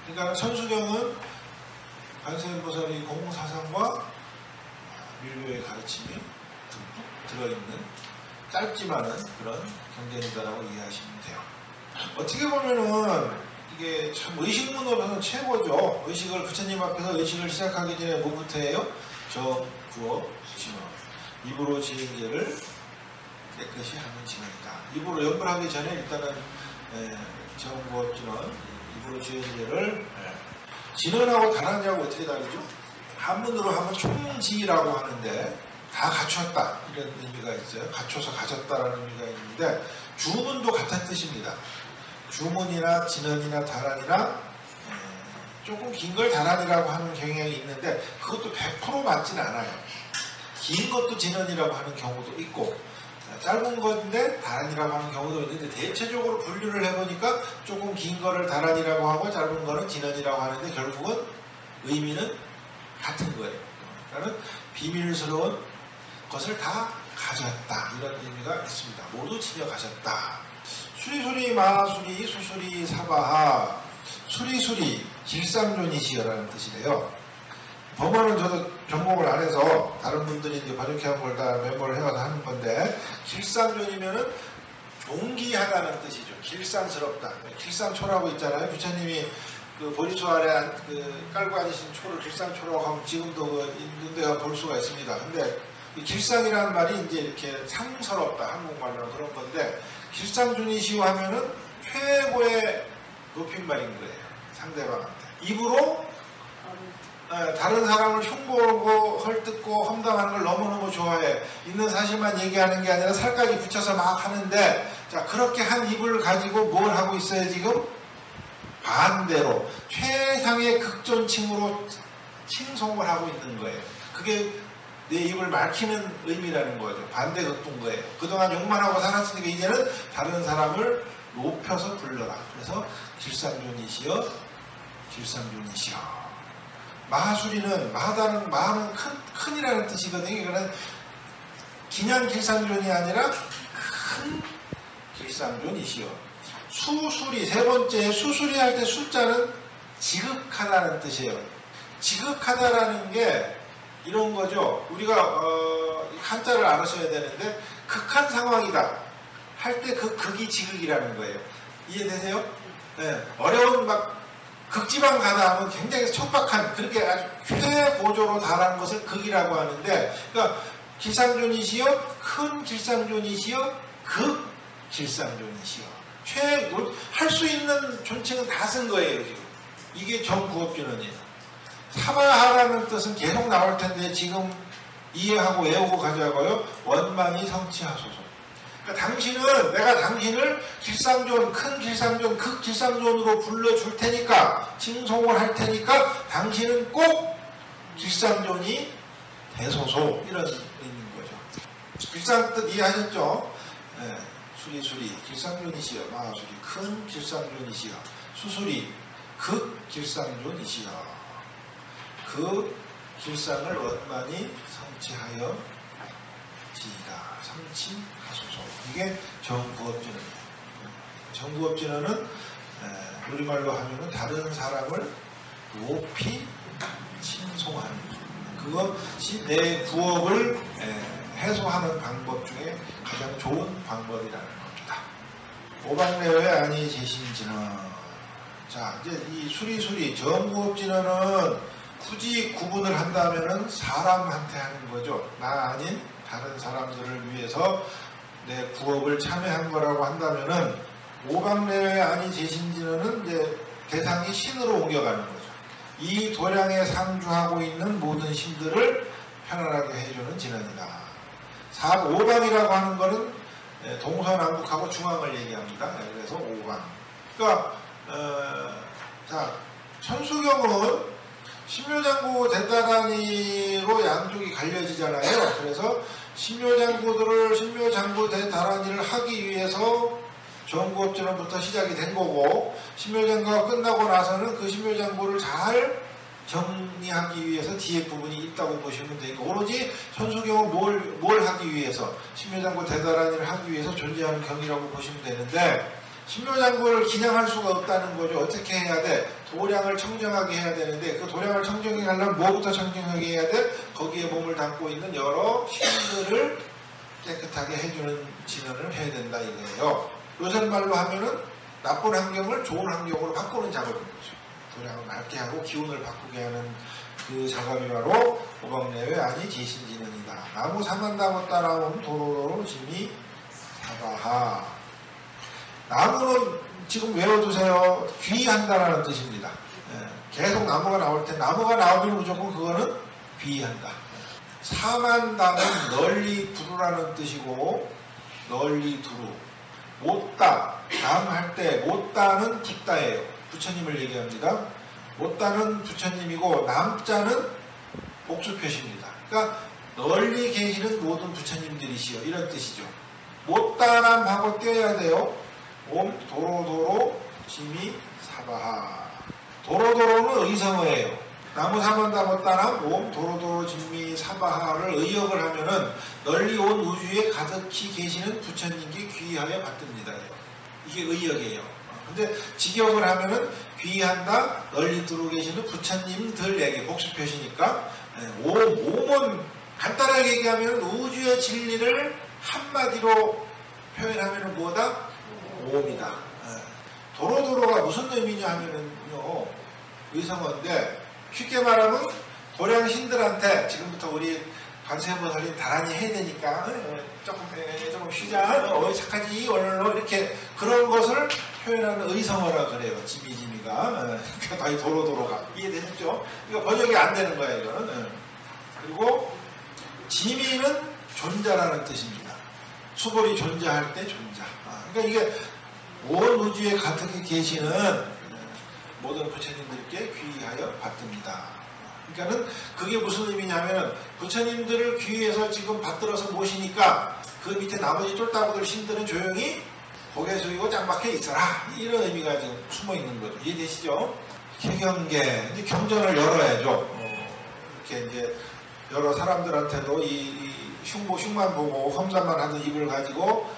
그러니까 천수경은 관세음보살의 공사상과 밀교의 가르침이 듬뿍 들어있는 짧지만은 그런 경전이다라고 이해하시면 돼요. 어떻게 보면은 이게 참 의식문으로는 최고죠. 의식을 부처님 앞에서 의식을 시작하기 전에 뭐부터 해요? 정구업 진언. 입으로 지은 죄를 깨끗이 하는 진언이다. 입으로 연불하기 전에 일단은 정구업 진언, 입으로 지은 죄를 진언하고 다란이하고 어떻게 다르죠? 한문으로 하면 총지라고 하는데 다 갖췄다 이런 의미가 있어요. 갖춰서 가졌다라는 의미가 있는데 주문도 같은 뜻입니다. 주문이나 진언이나 다란이나 조금 긴 걸 다란이라고 하는 경향이 있는데 그것도 100% 맞지는 않아요. 긴 것도 진언이라고 하는 경우도 있고 짧은 건데 다란이라고 하는 경우도 있는데 대체적으로 분류를 해보니까 조금 긴 거를 다란이라고 하고 짧은 거는 진언이라고 하는데 결국은 의미는 같은 거예요. 그러니까 비밀스러운 것을 다 가졌다 이런 의미가 있습니다. 모두 지녀가셨다. 수리수리 마수리 수수리 사바하 수리수리 길상존이시여라는 뜻이래요. 법어는 저도 전공을 안 해서 다른 분들이 이제 번역해온 걸 다 메모를 해와서 하는 건데 길상존이면은 존귀하다는 뜻이죠. 길상스럽다. 길상초라고 있잖아요. 부처님이 그 보리수 아래 깔고 앉으신 초를 길상초라고 하면 지금도 있는 데가 볼 수가 있습니다. 근데 이 길상이라는 말이 이제 이렇게 상스럽다. 한국말로는 그런 건데 길상존이시오 하면은 최고의 높임말인 거예요. 상대방한테. 입으로 다른 사람을 흉보고 헐뜯고 험담하는 걸 너무너무 좋아해. 있는 사실만 얘기하는 게 아니라 살까지 붙여서 막 하는데 자 그렇게 한 입을 가지고 뭘 하고 있어요 지금? 반대로 최상의 극존칭으로 칭송을 하고 있는 거예요. 그게 내 입을 밝히는 의미라는 거죠. 반대 극도인 거예요. 그동안 욕만 하고 살았으니까 이제는 다른 사람을 높여서 불러라. 그래서 길상존이시여 길상존이시여. 마하수리는 마하다는 마하는 큰이라는 뜻이거든요. 이거는 그냥 길상존이 아니라 큰 길상존이시여. 수수리 세 번째 수수리 할 때 수자는 지극하다는 뜻이에요. 지극하다라는 게 이런 거죠. 우리가 한자를 알아셔야 되는데 극한 상황이다 할 때 그 극이 지극이라는 거예요. 이해되세요? 네. 어려운 막 극지방 가다 하면 굉장히 척박한 그렇게 아주 최고조로 달한 것을 극이라고 하는데 그러니까 길상존이시여 큰 길상존이시여 극 길상존이시여 할 수 있는 존칭은 다 쓴 거예요. 지금 이게 정구업진언이에요. 사바하라는 뜻은 계속 나올 텐데 지금 이해하고 외우고 가자고요. 원만히 성취하소서. 그러니까 당신은 내가 당신을 길상존, 큰 길상존, 극 길상존으로 불러줄 테니까 칭송을 할 테니까 당신은 꼭 길상존이 되소서 이런 의미인 거죠. 길상 뜻 이해하셨죠? 네. 수리수리 길상존이시여 마하수리 큰 길상존이시여 수수리 극 길상존이시여 그 길상을 원만히 성취하여 지이다. 성취하소서. 이게 정구업진언이에요. 정구업진언은 우리말로 하면은 다른 사람을 높이 칭송하는 그것이 내 구업을 해소하는 방법 중에 가장 좋은 방법이라는 겁니다. 오박내외 아니 제신진언. 자 이제 이 수리수리 정구업진언은 굳이 구분을 한다면은 사람한테 하는 거죠. 나 아닌 다른 사람들을 위해서 내 구업을 참여한 거라고 한다면은 오박내외 아니 제신진언은 이제 대상이 신으로 옮겨가는 거죠. 이 도량에 상주하고 있는 모든 신들을 편안하게 해주는 진언이다. 오방이라고 하는 거는 동서남북하고 중앙을 얘기합니다. 그래서 오방. 그러니까 자 천수경은 신묘장구 대다란이로 양쪽이 갈려지잖아요. 그래서 신묘장구 대다란이를 하기 위해서 정구업진언부터 시작이 된 거고 신묘장구가 끝나고 나서는 그 신묘장구를 잘 정리하기 위해서 뒤에 부분이 있다고 보시면 되니까 오로지 천수경은 뭘 하기 위해서 신묘장구 대다란이를 하기 위해서 존재하는 경이라고 보시면 되는데 신묘장구를 기냥할 수가 없다는 거죠. 어떻게 해야 돼? 도량을 청정하게 해야 되는데 그 도량을 청정하게 하려면 뭐부터 청정하게 해야 돼? 거기에 몸을 담고 있는 여러 신들을 깨끗하게 해주는 진언을 해야 된다 이거예요. 요새 말로 하면은 나쁜 환경을 좋은 환경으로 바꾸는 작업인 거죠. 도량을 맑게 하고 기운을 바꾸게 하는 그 작업이 바로 오박내외 아니 제신진언이다. 나무 사만다고 따라온 도로도로 짐이 사바하. 나무는 지금 외워두세요. 귀한다라는 뜻입니다. 계속 나무가 나올 때 나무가 나오면 무조건 그거는 귀한다. 사만다는 널리 두루라는 뜻이고 널리 두루. 못다. 다음 할 때 못다는 붓다예요. 부처님을 얘기합니다. 못다는 부처님이고 남자는 복수표시입니다. 그러니까 널리 계시는 모든 부처님들이시여 이런 뜻이죠. 못다남하고 떼어야 돼요. 옴 도로도로 지미 사바하. 도로도로는 의성어예요. 나무 사만다 못다남 옴 도로도로 지미 사바하를 의역을 하면은 널리 온 우주에 가득히 계시는 부처님께 귀하여 받듭니다. 이게 의역이에요. 근데 직역을 하면은 귀한다 널리 두루 계시는 부처님들에게 복수표시니까 옴은 간단하게 얘기하면 우주의 진리를 한마디로 표현하면은 뭐다? 옴이다. 도로도로가 무슨 의미냐 하면은요 의성어인데 쉽게 말하면 도량신들한테 지금부터 우리 관세음보살이 나란히 해야 되니까 조금 쉬자 착하지 오늘로 이렇게 그런 것을 표현하는 의성어라 그래요. 지미지미가 거의 도로도로가 이해되셨죠? 이거 번역이 안 되는 거야 이거는. 그리고 지미는 존자라는 뜻입니다. 수벌이 존재할 때 존자. 그러니까 이게 온 우주에 가득히 계시는 모든 부처님들께 귀하여 받듭니다. 그러니까는 그게 무슨 의미냐면 부처님들을 귀에서 지금 받들어서 모시니까 그 밑에 나머지 쫄따구들 신들은 조용히 고개 숙이고 짱박혀 있어라 이런 의미가 지금 숨어 있는 거죠. 이해되시죠? 개경계 이제 경전을 열어야죠. 이렇게 이제 여러 사람들한테도 이 흉만 보고 험담만 하던 입을 가지고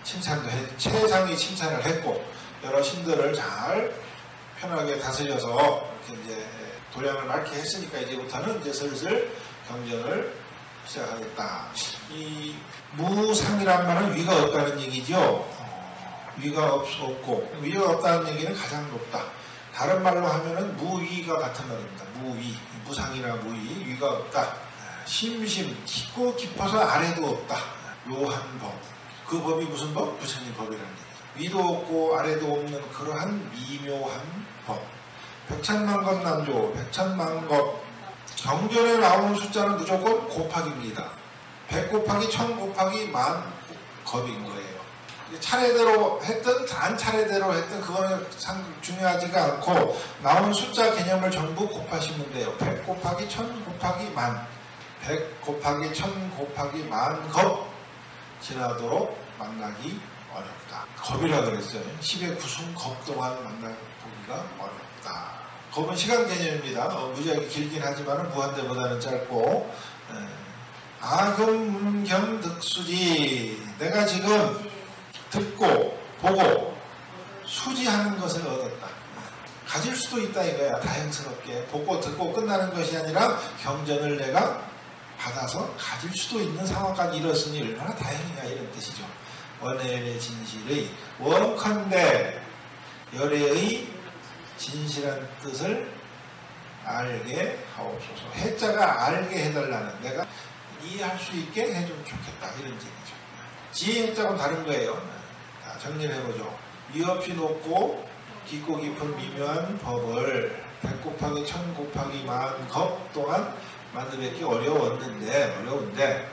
칭찬도 최상위 칭찬을 했고 여러 신들을 잘 편하게 다스려서 이렇게 이제 도량을 맑게 했으니까 이제부터는 이제 슬슬 경전을 시작하겠다. 이 무상이란 말은 위가 없다는 얘기죠. 위가 없고 위가 없다는 얘기는 가장 높다. 다른 말로 하면은 무위가 같은 말입니다. 무위, 무상이나 무위, 위가 없다. 심심, 깊고 깊어서 아래도 없다. 묘한 법. 그 법이 무슨 법? 부처님 법이라는 얘기죠. 위도 없고 아래도 없는 그러한 미묘한 법. 백천만겁 남조, 백천만겁. 경전에 나오는 숫자는 무조건 곱하기입니다. 100 곱하기 1000 곱하기 만 겁인 거예요. 차례대로 했든 단 차례대로 했든 그거는 중요하지가 않고 나오는 숫자 개념을 전부 곱하시면 돼요. 100 곱하기 1000 곱하기 만. 100 곱하기 1000 곱하기 만 겁 지나도록 만나기 어렵다. 겁이라 그랬어요. 10의 9승 겁 동안 만나보기가 어렵다. 겁은 시간 개념입니다. 무지하게 길긴 하지만 무한대보다는 짧고. 아금문경 득수지. 내가 지금 듣고 보고 수지하는 것을 얻었다. 가질 수도 있다 이거야. 다행스럽게 보고 듣고 끝나는 것이 아니라 경전을 내가 받아서 가질 수도 있는 상황까지 이뤘으니 얼마나 다행이냐 이런 뜻이죠. 원해열의 진실의 원컨대 열애의 진실한 뜻을 알게 하옵소서. 해자가 알게 해달라는 내가 이해할 수 있게 해주면 좋겠다 이런 얘기죠. 지혜자하고는 다른 거예요. 자, 정리를 해보죠. 위 없이 높고 깊고 깊은 미묘한 법을 100 곱하기 1000 곱하기 만 겁 동안 만들기 어려운데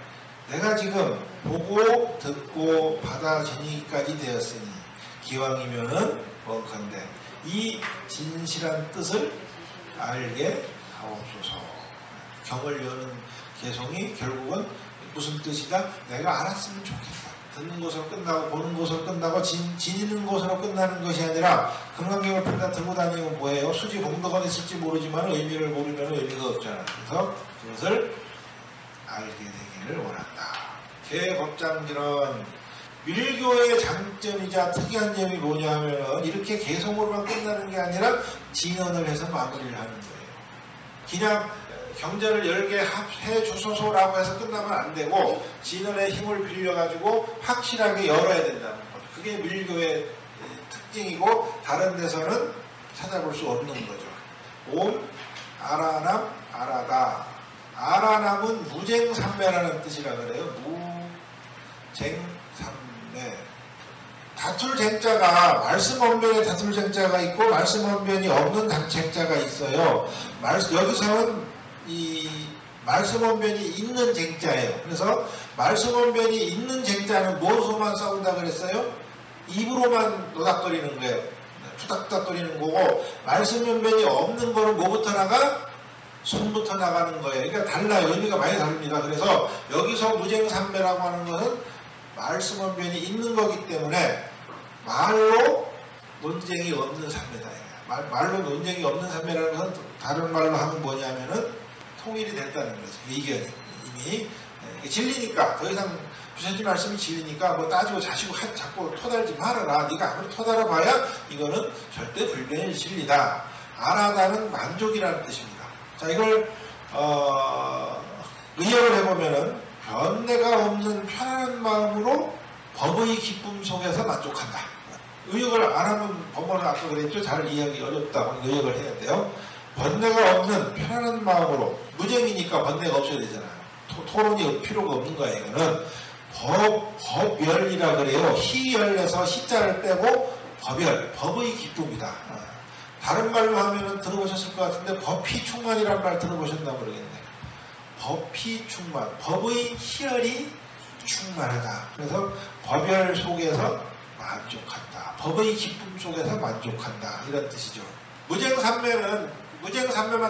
내가 지금 보고 듣고 받아지니까지 되었으니 기왕이면은 원컨대 이 진실한 뜻을 알게 하옵소서. 경을 여는 개성이 결국은 무슨 뜻이다? 내가 알았으면 좋겠다. 듣는 것으로 끝나고 보는 것으로 끝나고 지니는 것으로 끝나는 것이 아니라 금강경을 풀다 들고 다니면 뭐예요? 수지 봉도가 있을지 모르지만 의미를 모르면 의미가 없잖아. 그래서 그것을 알게 되기를 원한다. 개법장질은 밀교의 장점이자 특이한 점이 뭐냐 하면은 이렇게 개성으로만 끝나는 게 아니라 진언을 해서 마무리를 하는 거예요. 그냥 경전을 10개 합해 주소서라고 해서 끝나면 안 되고 진언의 힘을 빌려가지고 확실하게 열어야 된다는 거죠. 그게 밀교의 특징이고 다른 데서는 찾아볼 수 없는 거죠. 옴, 아라남, 아라다. 아라남은 무쟁삼매라는 뜻이라 그래요. 무쟁삼매. 다툴 쟁자가 말씀 언변에 다툴 쟁자가 있고 말씀 언변이 없는 쟁자가 있어요. 여기서는 이 말씀 언변이 있는 쟁자예요. 그래서 말씀 언변이 있는 쟁자는 무엇으로만 싸운다 그랬어요? 입으로만 노닥거리는 거예요. 투닥투닥거리는 거고 말씀 언변이 없는 거는 뭐부터 나가? 손부터 나가는 거예요. 그러니까 달라요. 의미가 많이 다릅니다. 그래서 여기서 무쟁삼매라고 하는 것은 말씀 언변이 있는 거기 때문에 말로 논쟁이 없는 삼매다. 말로 논쟁이 없는 삼매라는 것은 다른 말로 하면 뭐냐면은 통일이 됐다는 거죠. 의견이 이미 진리니까 더 이상 부처님 말씀이 진리니까 뭐 따지고 자시고 자꾸 토달지 말아라. 네가 아무리 토달아봐야 이거는 절대 불변의 진리다. 아라다는 만족이라는 뜻입니다. 자, 이걸 의역을 해보면은 변내가 없는 편안한 마음으로 법의 기쁨 속에서 만족한다. 의역을 안 하면 법원은 아까 그랬죠. 잘 이해하기 어렵다고 의역을 해야 돼요. 번뇌가 없는 편안한 마음으로 무쟁이니까 번뇌가 없어야 되잖아요. 토론이 필요가 없는 거예요. 이거는 법열이라 그래요. 희열에서 시자를 빼고 법열, 법의 기쁨이다. 다른 말로 하면은 들어보셨을 것 같은데 법희충만이란 말 들어보셨나 모르겠네. 법희충만, 법의 희열이 충만하다. 그래서 법열 속에서 만족한다. 법의 기쁨 속에서 만족한다. 이런 뜻이죠. 무쟁삼매만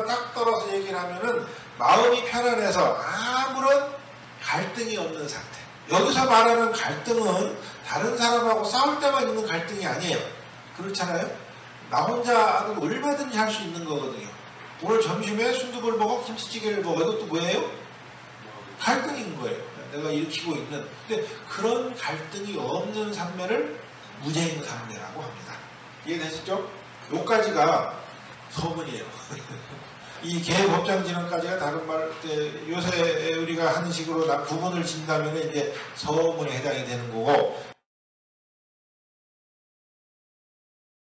딱 떨어서 얘기를 하면은 마음이 편안해서 아무런 갈등이 없는 상태. 여기서 말하는 갈등은 다른 사람하고 싸울 때만 있는 갈등이 아니에요. 그렇잖아요? 나 혼자는 얼마든지 할 수 있는 거거든요. 오늘 점심에 순두부를 먹어 김치찌개를 먹어. 이것도 뭐예요? 갈등인 거예요. 내가 일으키고 있는. 근데 그런 갈등이 없는 삼매를 무쟁삼매라고 합니다. 이해되시죠? 요까지가 서문이에요. 이 개법장진언까지가 다른 말, 요새 우리가 하는 식으로 구분을 진다면 이제 서문에 해당이 되는 거고,